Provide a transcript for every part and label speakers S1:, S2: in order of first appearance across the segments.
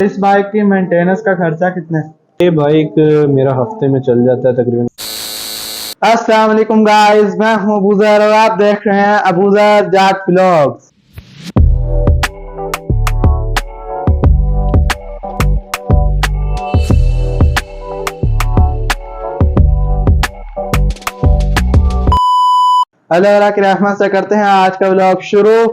S1: इस बाइक की मेंटेनेंस का खर्चा कितना है?
S2: ये बाइक मेरा हफ्ते में चल जाता है तकरीबन।
S1: अस्सलाम वालेकुम गाइस, मैं हूं अबूजर और आप देख रहे हैं अबूजर जाट व्लॉग्स। अल्लाह ताला की रहमत से करते हैं आज का व्लॉग शुरू।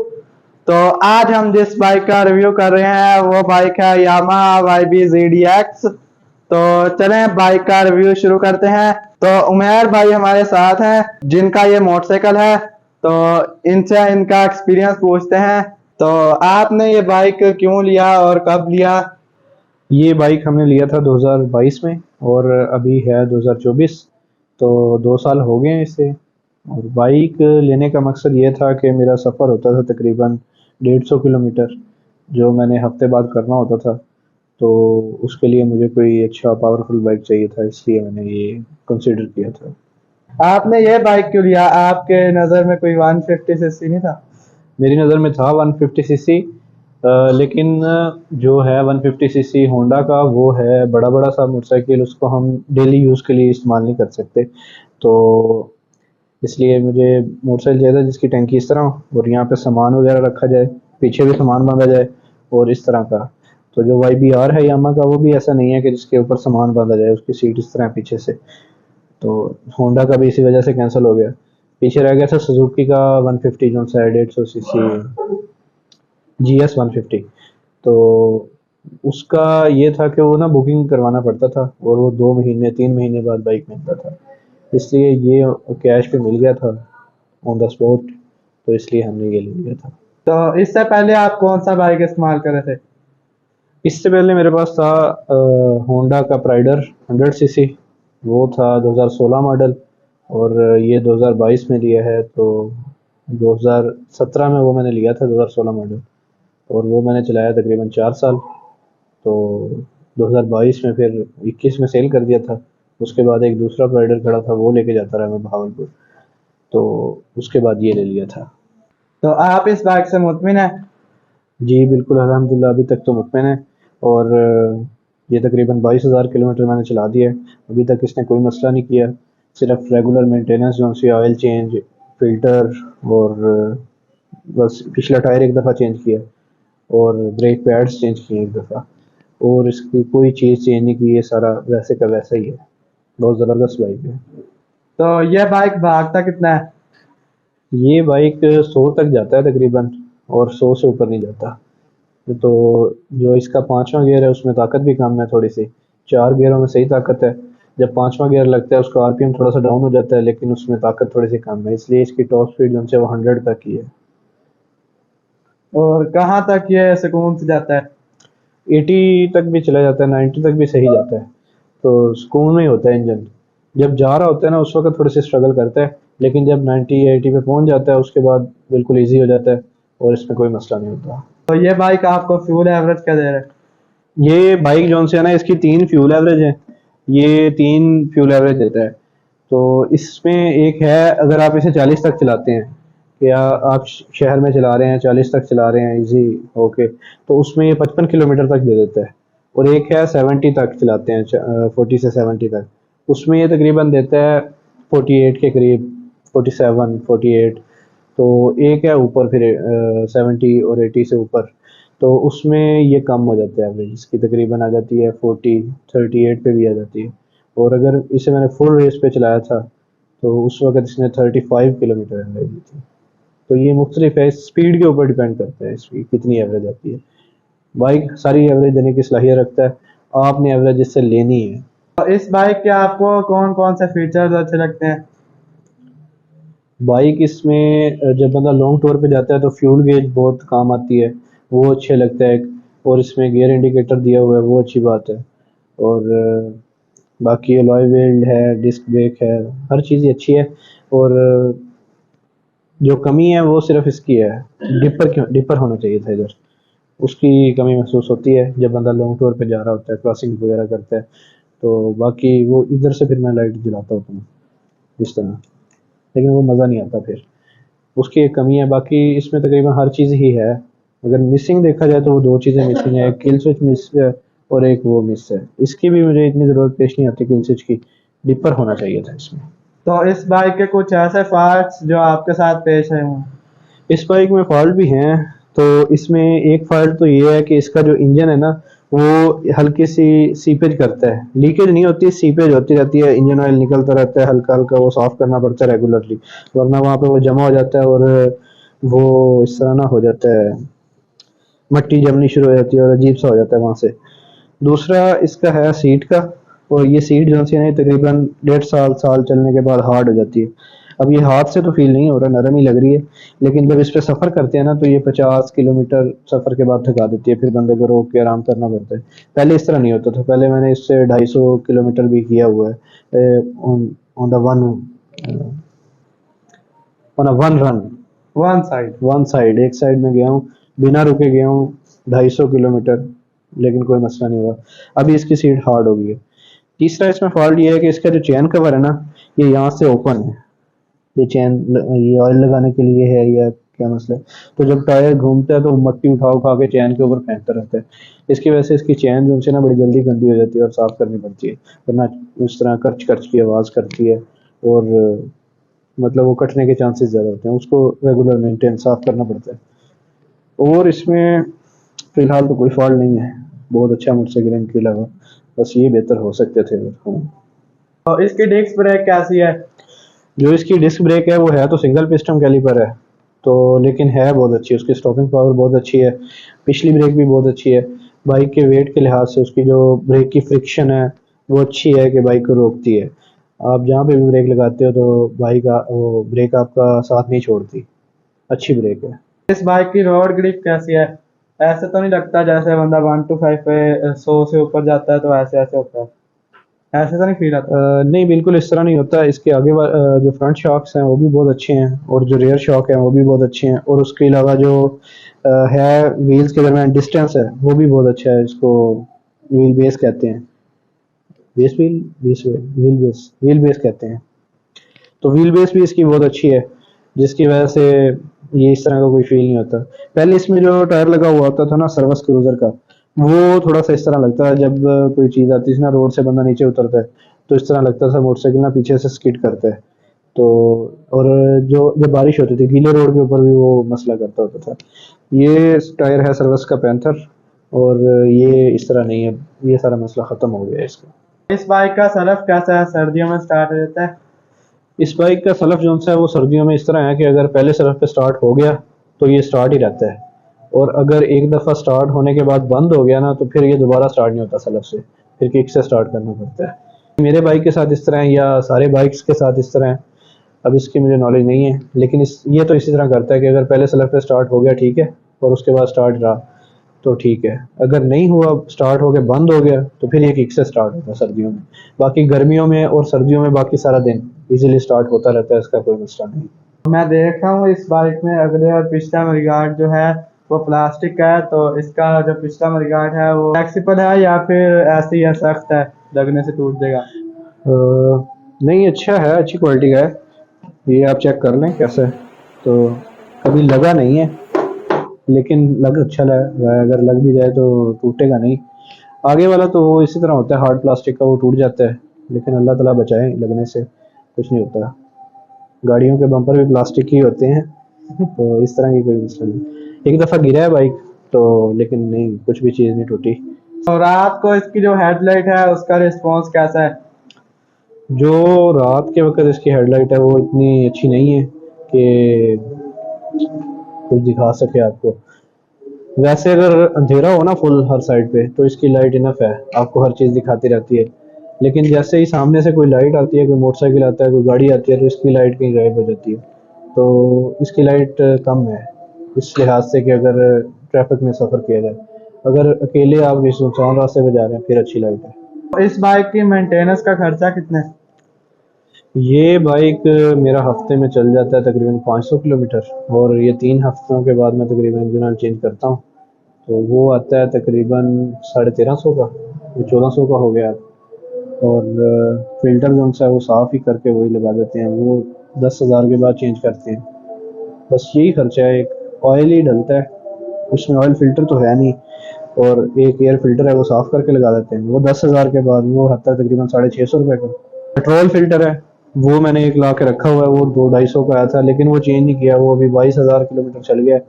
S1: तो आज हम जिस बाइक का रिव्यू कर रहे हैं वो बाइक है यामाहा YB ZDX। तो चलें बाइक का रिव्यू शुरू करते हैं। तो उमेर भाई हमारे साथ हैं जिनका ये मोटरसाइकिल है, तो इनसे इनका एक्सपीरियंस पूछते हैं। तो आपने ये बाइक क्यों लिया और कब लिया?
S2: ये बाइक हमने लिया था 2022 में और अभी है 2024, तो 2 साल हो गए हैं इसे। और बाइक लेने का मकसद ये था कि मेरा सफ़र होता था तकरीबन 150 किलोमीटर, जो मैंने हफ्ते बाद करना होता था। तो उसके लिए मुझे कोई अच्छा पावरफुल बाइक चाहिए था, इसलिए मैंने ये कंसिडर किया था।
S1: आपने ये बाइक क्यों लिया? आपके नज़र में कोई 150 सीसी नहीं था?
S2: मेरी नज़र में था 150 सीसी, लेकिन जो है 150 सीसी होंडा का वो है बड़ा बड़ा सा मोटरसाइकिल, उसको हम डेली यूज़ के लिए इस्तेमाल नहीं कर सकते। तो इसलिए मुझे मोटरसाइकिल चाहिए था जिसकी टंकी इस तरह हो और यहाँ पे सामान वगैरह रखा जाए, पीछे भी सामान बांधा जाए और इस तरह का। तो जो YBR है यामा का वो भी ऐसा नहीं है कि जिसके ऊपर सामान बांधा जाए, उसकी सीट इस तरह है पीछे से। तो होंडा का भी इसी वजह से कैंसिल हो गया। पीछे रह गया था सुजुकी का 150 जो सा 150 सीसी GS 150। तो उसका ये था कि वो ना बुकिंग करवाना पड़ता था और वो 2 महीने 3 महीने बाद बाइक मिलता था, इसलिए ये कैश पे मिल गया था ऑन द स्पॉट, तो इसलिए हमने ये ले लिया था।
S1: तो इससे पहले आप कौन सा बाइक इस्तेमाल कर रहे थे?
S2: इससे पहले मेरे पास था होंडा का प्राइडर 100 सीसी, वो था 2016 मॉडल और ये 2022 में लिया है। तो 2017 में वो मैंने लिया था 2016 मॉडल और वो मैंने चलाया तकरीबन 4 साल। तो 2022 में फिर 21 में सेल कर दिया था। उसके बाद एक दूसरा प्राइडर खड़ा था, वो लेके जाता रहा मैं भावलपुर, तो उसके बाद ये ले लिया था।
S1: तो आप इस बाइक से मुतमिन हैं?
S2: जी बिल्कुल, अल्हम्दुलिल्लाह अभी तक तो मुतमिन है। और ये तकरीबन 22,000 किलोमीटर मैंने चला दिया है, अभी तक इसने कोई मसला नहीं किया। सिर्फ रेगुलर मेंटेनेंस जो सी ऑयल चेंज, फिल्टर और बस पिछला टायर एक दफ़ा चेंज किया और ब्रेक पैड्स चेंज किए एक दफ़ा, और इसकी कोई चीज़ चेंज नहीं की, ये सारा वैसे का वैसा ही है। बहुत ज़बरदस्त बाइक है।
S1: तो ये बाइक भागता कितना है?
S2: ये बाइक 100 तक जाता है तकरीबन और 100 से ऊपर नहीं जाता। तो जो इसका 5वां गियर है उसमें ताकत भी कम है थोड़ी सी, 4 गियरों में सही ताकत है। जब 5वां गियर लगता है उसका RPM थोड़ा सा डाउन हो जाता है, लेकिन उसमें ताकत थोड़ी सी कम है, इसलिए इसकी टॉप स्पीड जो है वो 100 तक ही है।
S1: और कहाँ तक ये सुकून से जाता है?
S2: 80 तक भी चला जाता है, 90 तक भी सही जाता है। तो सुकून में ही होता है इंजन। जब जा रहा होता है ना उस वक्त थोड़ी सी स्ट्रगल करता है, लेकिन जब 90-80 पे पहुंच जाता है उसके बाद बिल्कुल ईजी हो जाता है और इसमें कोई मसला नहीं होता।
S1: तो ये बाइक आपको फ्यूल एवरेज क्या दे रहा है?
S2: ये बाइक जो है ना इसकी 3 फ्यूल एवरेज है, ये 3 फ्यूल एवरेज देता है। तो इसमें एक है, अगर आप इसे 40 तक चलाते हैं, या आप शहर में चला रहे हैं 40 तक चला रहे हैं इजी ओके, तो उसमें ये 55 किलोमीटर तक दे देता है। और एक है 70 तक चलाते हैं 40 से 70 तक, उसमें ये तकरीबन देता है 48 के करीब, 47 48। तो एक है ऊपर फिर 70 और 80 से ऊपर, तो उसमें ये कम हो जाता है, एवरेज इसकी तकरीबन आ जाती है 38 पे भी आ जाती है। और अगर इसे मैंने फुल रेस पे चलाया था तो उस वक्त इसने 35 किलोमीटर एवरेज दी थी। तो ये मुख्तलिफ है, स्पीड के ऊपर डिपेंड करता है इसकी कितनी एवरेज आती है। बाइक सारी एवरेज देने की सलाहियत रखता है, आपने एवरेज इससे लेनी है।
S1: तो इस बाइक के आपको कौन कौन से फीचर्स अच्छे लगते हैं?
S2: बाइक इसमें जब बंदा लॉन्ग टूर पे जाता है तो फ्यूल गेज बहुत काम आती है, वो अच्छे लगता है। और इसमें गियर इंडिकेटर दिया हुआ है, वो अच्छी बात है। और बाकी अलॉय व्हील है, डिस्क ब्रेक है, हर चीज़ ही अच्छी है। और जो कमी है वो सिर्फ इसकी है, डिपर होना चाहिए था इधर, उसकी कमी महसूस होती है जब बंदा लॉन्ग टूर पे जा रहा होता है, क्रॉसिंग वगैरह करता है। तो बाकी वो इधर से फिर मैं लाइट जलाता होता हूँ इस तरह, लेकिन वो मज़ा नहीं आता फिर। उसकी एक कमी है। बाकी इसमें तकरीबन हर चीज़ ही है। अगर मिसिंग देखा जाए तो वो दो चीज़ें मिसिंग है, एक किल स्विच मिस है और एक वो मिस है। इसकी भी मुझे इतनी ज़रूरत पेश नहीं आती किल स्विच की, डिपर होना चाहिए था इसमें।
S1: तो इस बाइक के कुछ ऐसे पार्ट्स जो आपके साथ पेश आए हों?
S2: इस बाइक में फॉल्ट भी हैं। तो इसमें एक फॉल्ट तो ये है कि इसका जो इंजन है ना, वो हल्की सी सीपेज करता है। लीकेज नहीं होती, सीपेज होती रहती है, इंजन ऑयल निकलता रहता है हल्का हल्का, वो साफ करना पड़ता है रेगुलरली, वरना वहाँ पे वो जमा हो जाता है और वो इस तरह ना हो जाता है, मट्टी जमनी शुरू हो जाती है और अजीब सा हो जाता है वहाँ से। दूसरा इसका है सीट का, और ये सीट जो सी है तकरीबन 1.5 साल चलने के बाद हार्ड हो जाती है। अब ये हाथ से तो फील नहीं हो रहा, नरम ही लग रही है, लेकिन जब इस पे सफ़र करते हैं ना तो ये 50 किलोमीटर सफ़र के बाद थका देती है, फिर बंदे को रोक के आराम करना पड़ता है। पहले इस तरह नहीं होता था, पहले मैंने इससे 250 किलोमीटर भी किया हुआ है on the one run, one side, एक साइड में गया हूँ, बिना रुके गया हूँ 250 किलोमीटर, लेकिन कोई मसला नहीं हुआ। अभी इसकी सीट हार्ड हो गई है। तीसरा इसमें फॉल्ट ये है कि इसका जो चैन कवर है ना, ये यहाँ से ओपन है। ये चैन, ये ऑयल लगाने के लिए है या क्या मसला है, तो जब टायर घूमता है तो मट्टी उठा उठा के चैन के ऊपर फेंकता रहता है। इसकी वजह से इसकी चैन जो है ना बड़ी जल्दी गंदी हो जाती है और साफ़ करनी पड़ती है, वरना इस तरह कर्च कर्च की आवाज़ करती है और मतलब वो कटने के चांसेस ज़्यादा होते हैं। उसको रेगुलर मेंटेन साफ़ करना पड़ता है। और इसमें फ़िलहाल तो कोई फॉल्ट नहीं है, बहुत अच्छा मोटरसाइकिल है इनके अलावा, बस ये बेहतर हो सकते थे अगर हों।
S1: तो इसकी डिस्क ब्रेक कैसी है?
S2: जो इसकी डिस्क ब्रेक है वो है तो सिंगल पिस्टन कैलिपर है, तो लेकिन है बहुत अच्छी, उसकी स्टॉपिंग पावर बहुत अच्छी है, पिछली ब्रेक भी बहुत अच्छी है। बाइक के वेट के लिहाज से उसकी जो ब्रेक की फ्रिक्शन है वो अच्छी है कि बाइक को रोकती है। आप जहाँ पे भी ब्रेक लगाते हो तो वो ब्रेक आपका साथ नहीं छोड़ती, अच्छी ब्रेक है।
S1: इस बाइक की रोड ग्रिप कैसी है? ऐसे तो नहीं लगता जैसे बंदा 125 पे 100 से ऊपर जाता है तो ऐसे ऐसे होता है, ऐसे तो नहीं फील आता?
S2: नहीं, बिल्कुल इस तरह नहीं होता। इसके आगे जो फ्रंट शॉक्स हैं वो भी बहुत अच्छे हैं और जो रियर शॉक हैं वो भी बहुत अच्छे हैं, और उसके अलावा जो है व्हील्स के दरमियान डिस्टेंस है वो भी बहुत अच्छा है। इसको व्हील बेस कहते हैं, व्हील बेस कहते हैं। तो व्हील बेस भी इसकी बहुत अच्छी है, जिसकी वजह से ये इस तरह का कोई फील नहीं होता। पहले इसमें जो टायर लगा हुआ होता था ना सर्विस क्रूजर का, वो थोड़ा सा इस तरह लगता है, जब कोई चीज़ आती थी ना रोड से बंदा नीचे उतरता है तो इस तरह लगता था मोटरसाइकिल ना पीछे से स्किड करता है। तो और जो जब बारिश होती थी गीले रोड के ऊपर भी वो मसला करता होता था। ये टायर है सर्विस का पैंथर, और ये इस तरह नहीं है, ये सारा मसला ख़त्म हो गया है इसका।
S1: इस बाइक का सलफ कैसा है? सर्दियों में स्टार्ट हो जाता है?
S2: इस बाइक का सलफ जो है वो सर्दियों में इस तरह है कि अगर पहले सलफ पे स्टार्ट हो गया तो ये स्टार्ट ही रहता है, और अगर एक दफ़ा स्टार्ट होने के बाद बंद हो गया ना तो फिर ये दोबारा स्टार्ट नहीं होता सलफ से, फिर किक से स्टार्ट करना पड़ता है। मेरे बाइक के साथ इस तरह है या सारे बाइक्स के साथ इस तरह है, अब इसकी मुझे नॉलेज नहीं है, लेकिन ये तो इसी तरह करता है कि अगर पहले सलफ पे स्टार्ट हो गया ठीक है, और उसके बाद स्टार्ट रहा तो ठीक है, अगर नहीं हुआ स्टार्ट हो गया बंद हो गया तो फिर ये किक से स्टार्ट होता है सर्दियों में। बाकी गर्मियों में और सर्दियों में बाकी सारा दिन इजीली स्टार्ट होता रहता है, इसका कोई मसला नहीं।
S1: मैं देख रहा हूँ इस बाइक में अगले और पिछला मडगार्ड जो है वो प्लास्टिक का है, तो इसका जो पिछला मडगार्ड है वो फ्लेक्सिबल है या फिर ऐसे ही है, सख्त है, लगने से टूट जाएगा?
S2: नहीं, अच्छा है, अच्छी क्वालिटी का है, ये आप चेक कर लें कैसा है। तो कभी लगा नहीं है, लेकिन लग अच्छा लगा है, अगर लग भी जाए तो टूटेगा नहीं। आगे वाला तो वो इसी तरह होता है हार्ड प्लास्टिक का, वो टूट जाता है, लेकिन अल्लाह ताला बचाए, लगने से कुछ नहीं होता। गाड़ियों के बम्पर भी प्लास्टिक ही होते हैं तो इस तरह की कोई मसला नहीं। एक दफ़ा गिरा है बाइक तो, लेकिन नहीं, कुछ भी चीज़ नहीं टूटी।
S1: और रात को इसकी जो हेडलाइट है उसका रिस्पॉन्स कैसा है?
S2: जो रात के वक्त इसकी हेडलाइट है वो इतनी अच्छी नहीं है कि कुछ दिखा सके आपको। वैसे अगर अंधेरा हो ना फुल हर साइड पे तो इसकी लाइट इनफ है, आपको हर चीज़ दिखाती रहती है, लेकिन जैसे ही सामने से कोई लाइट आती है, कोई मोटरसाइकिल आता है, कोई गाड़ी आती है, तो इसकी लाइट कहीं गायब हो जाती है। तो इसकी लाइट कम है इस लिहाज से कि अगर ट्रैफिक में सफ़र किया जाए, अगर अकेले आप किसी सुनसान रास्ते पे जा रहे हैं फिर अच्छी लाइट है।
S1: तो इस बाइक की मेंटेनेंस का खर्चा कितना है?
S2: ये बाइक मेरा हफ्ते में चल जाता है तकरीबन 500 किलोमीटर, और ये 3 हफ्तों के बाद मैं तकरीबन इंजन ऑयल चेंज करता हूँ, तो वो आता है तकरीबन 1350 का, वो 1400 का हो गया। और फिल्टर जो है वो साफ़ ही करके वही लगा देते हैं, वो 10,000 के बाद चेंज करते हैं। बस यही खर्चा है। एक ऑयल ही डलता है, उसमें ऑयल फिल्टर तो है नहीं, और एक एयर फिल्टर है वो साफ़ करके लगा देते हैं, वो 10,000 के बाद वो आता है तकरीबन 650 रुपये का। पेट्रोल फिल्टर है वो मैंने एक ला के रखा हुआ है, वो 200-250 का आया था, लेकिन वो चेंज नहीं किया, वो अभी 22,000 किलोमीटर चल गया,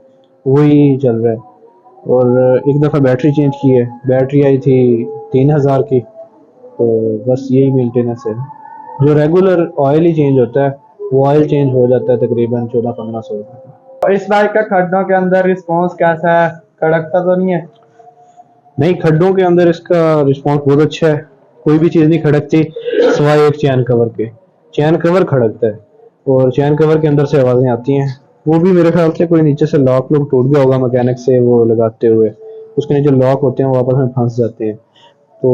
S2: वही चल रहा है। और एक दफ़ा बैटरी चेंज की है, बैटरी आई थी 3,000 की। तो बस यही मेंटेनेंस है। जो रेगुलर ऑयल ही चेंज होता है वो ऑयल चेंज हो जाता है तकरीबन 1400-1500 रुपये का।
S1: तो इस बाइक का खड्डों के अंदर रिस्पॉन्स कैसा है, खड़कता तो नहीं है?
S2: नहीं, खड्डों के अंदर इसका रिस्पॉन्स बहुत अच्छा है, कोई भी चीज़ नहीं खड़कती सिवाय एक चैन कवर के। चैन कवर खड़कता है और चैन कवर के अंदर से आवाज़ें आती हैं, वो भी मेरे ख्याल से कोई नीचे से लॉक टूट गया होगा मैकेनिक से वो लगाते हुए, उसके नीचे लॉक होते हैं वो आपस में फंस जाते हैं, तो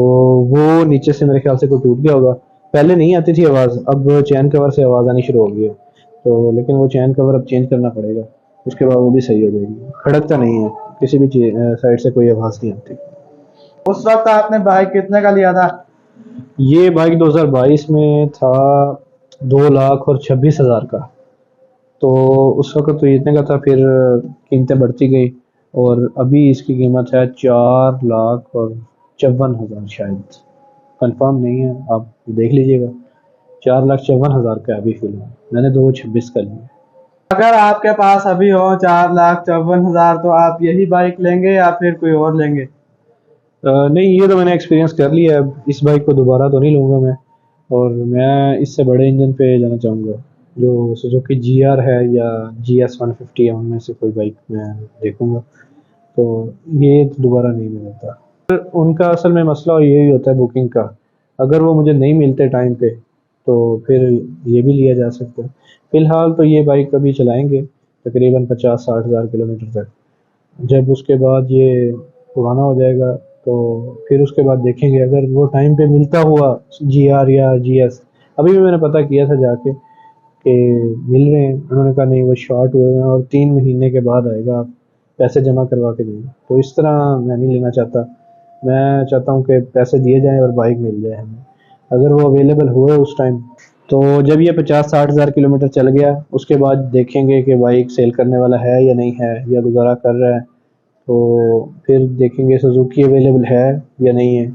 S2: वो नीचे से मेरे ख्याल से कोई टूट गया होगा। पहले नहीं आती थी आवाज़, अब चैन कवर से आवाज़ आनी शुरू हो गई है, तो लेकिन वो चैन कवर अब चेंज करना पड़ेगा, उसके बाद वो भी सही हो जाएगी। खड़कता नहीं है, किसी भी साइड से कोई आवाज़ नहीं आती।
S1: उस वक्त आपने बाइक कितने का लिया था?
S2: ये बाइक 2022 में था 2,26,000 का। तो उस वक्त तो इतने का था, फिर कीमतें बढ़ती गई और अभी इसकी कीमत है 4,54,000 शायद, कंफर्म नहीं है, आप देख लीजिएगा। 4,54,000 का है अभी फिलहाल, मैंने 2,26 का लिया।
S1: अगर आपके पास अभी हो 4,54,000 तो आप यही बाइक लेंगे या फिर कोई और लेंगे?
S2: नहीं, ये तो मैंने एक्सपीरियंस कर लिया है, अब इस बाइक को दोबारा तो नहीं लूँगा मैं, और मैं इससे बड़े इंजन पे जाना चाहूँगा, जो सुजुकी GR है या GS 150 है, उनमें से कोई बाइक मैं देखूँगा, तो ये दोबारा नहीं मिलता। उनका असल में मसला यही होता है बुकिंग का, अगर वो मुझे नहीं मिलते टाइम पे तो फिर ये भी लिया जा सकता है। फ़िलहाल तो ये बाइक अभी चलाएँगे तकरीबन 50-60 हज़ार किलोमीटर तक, जब उसके बाद ये पुराना हो जाएगा तो फिर उसके बाद देखेंगे, अगर वो टाइम पे मिलता हुआ GR या GS, अभी भी मैंने पता किया था जाके कि मिल रहे हैं, उन्होंने कहा नहीं वो शॉर्ट हुए हैं और 3 महीने के बाद आएगा, आप पैसे जमा करवा के देंगे, तो इस तरह मैं नहीं लेना चाहता। मैं चाहता हूँ कि पैसे दिए जाएं और बाइक मिल जाए हमें, अगर वो अवेलेबल हुए उस टाइम। तो जब ये 50-60 हज़ार किलोमीटर चल गया उसके बाद देखेंगे कि बाइक सेल करने वाला है या नहीं है, या गुजारा कर रहा है, तो फिर देखेंगे सुजुकी अवेलेबल है या नहीं है।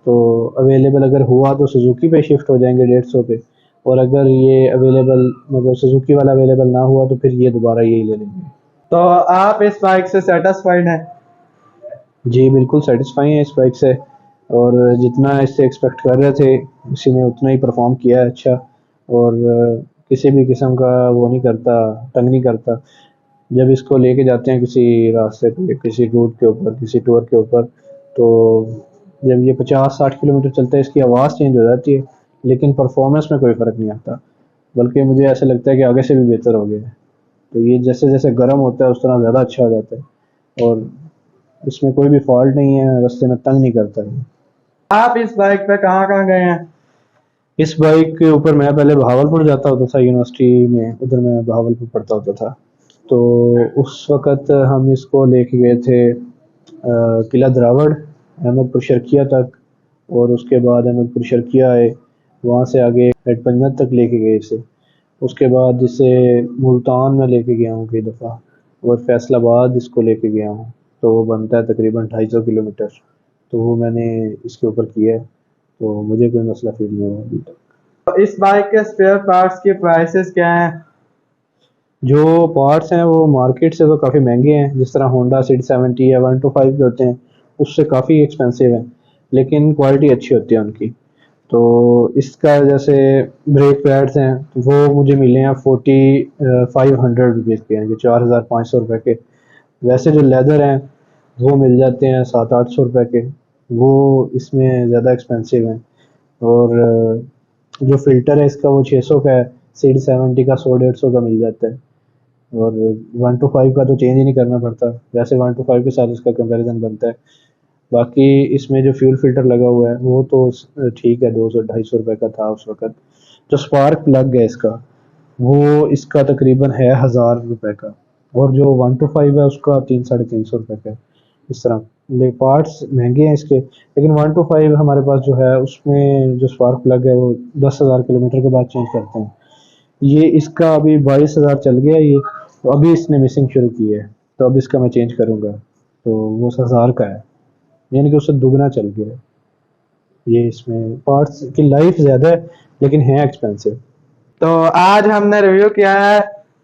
S2: तो अवेलेबल अगर हुआ तो सुजुकी पे शिफ्ट हो जाएंगे 150 पे, और अगर ये अवेलेबल मतलब सुजुकी वाला अवेलेबल ना हुआ तो फिर ये दोबारा यही ले लेंगे।
S1: तो आप इस बाइक से सेटिस्फाइड हैं?
S2: जी बिल्कुल सेटिस्फाई हैं इस बाइक से, और जितना इससे एक्सपेक्ट कर रहे थे इसी ने उतना ही परफॉर्म किया है अच्छा, और किसी भी किस्म का वो नहीं करता, तंग नहीं करता। जब इसको लेके जाते हैं किसी रास्ते पे, किसी रूट के ऊपर, किसी टूर के ऊपर, तो जब ये 50-60 किलोमीटर चलता है इसकी आवाज़ चेंज हो जाती है, लेकिन परफॉर्मेंस में कोई फ़र्क नहीं आता, बल्कि मुझे ऐसा लगता है कि आगे से भी बेहतर हो गया है। तो ये जैसे जैसे गर्म होता है उस तरह ज़्यादा अच्छा हो जाता है, और इसमें कोई भी फॉल्ट नहीं है, रास्ते में तंग नहीं करता है।
S1: आप इस बाइक पे कहाँ कहाँ गए हैं?
S2: इस बाइक के ऊपर मैं पहले बहावलपुर जाता होता था यूनिवर्सिटी में, उधर मैं बहावलपुर पढ़ता होता था, तो उस वक़्त हम इसको लेके गए थे किला द्रावड़, अहमदपुर शर्किया तक, और उसके बाद अहमदपुर शर्किया आए, वहाँ से आगे हेड पंजत तक लेके गए इसे। उसके बाद इसे मुल्तान में लेके गया हूँ कई दफ़ा, और फैसलाबाद इसको लेके गया हूँ, तो वो बनता है तकरीबन 250 किलोमीटर, तो वो मैंने इसके ऊपर किया है, तो मुझे कोई मसला फील नहीं हुआ अभी तक।
S1: तो इस बाइक के स्पेयर पार्ट्स के प्राइसेस क्या हैं?
S2: जो पार्ट्स हैं वो मार्केट से तो काफ़ी महंगे हैं, जिस तरह होंडा सिटी 70 या 125 के होते हैं उससे काफ़ी एक्सपेंसिव हैं, लेकिन क्वालिटी अच्छी होती है उनकी। तो इसका जैसे ब्रेक पैड्स हैं वो मुझे मिले हैं 500 रुपीज़ के हैं, 4,500 रुपये के। वैसे जो लेदर हैं वो मिल जाते हैं 700-800 रुपये के, वो इसमें ज़्यादा एक्सपेंसिव हैं। और जो फ़िल्टर है इसका वो 600 का है, सीडी 70 का 100-150 का मिल जाता है, और 125 का तो चेंज ही नहीं करना पड़ता, वैसे 125 के साथ इसका कंपैरिजन बनता है। बाकी इसमें जो फ्यूल फिल्टर लगा हुआ है वो तो ठीक है, 200-250 रुपये का था उस वक़्त। जो स्पार्क प्लग है इसका वो इसका तकरीबन है 1,000 रुपये का, और जो 125 है उसका 300-350 रुपये का है। इस तरह ले पार्ट्स महंगे हैं इसके, लेकिन 125 हमारे पास जो है उसमें जो स्पार्क प्लग है वो 10,000 किलोमीटर के बाद चेंज करते हैं। ये इसका अभी 22,000 चल गया ये, तो अभी इसने मिसिंग शुरू की है, तो अब इसका मैं चेंज करूँगा। तो वो 1000 का है, यानी कि उससे दुगना चल गया है। ये इसमें पार्ट्स की लाइफ ज़्यादा है लेकिन है एक्सपेंसिव।
S1: तो आज हमने रिव्यू किया है,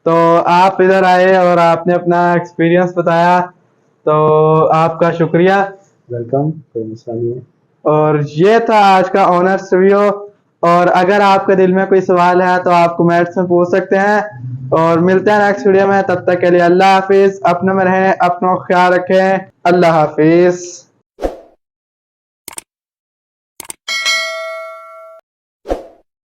S1: तो आप इधर आए और आपने अपना एक्सपीरियंस बताया, तो आपका शुक्रिया।
S2: वेलकम, कोई मसला नहीं है।
S1: और ये था आज का ऑनर्स रिव्यू। और अगर आपके दिल में कोई सवाल है तो आप कमेंट्स में पूछ सकते हैं। और मिलते हैं नेक्स्ट वीडियो में, तब तक के लिए अल्लाह हाफिज। अपने में रहें, अपना ख्याल रखें। अल्लाह हाफिज।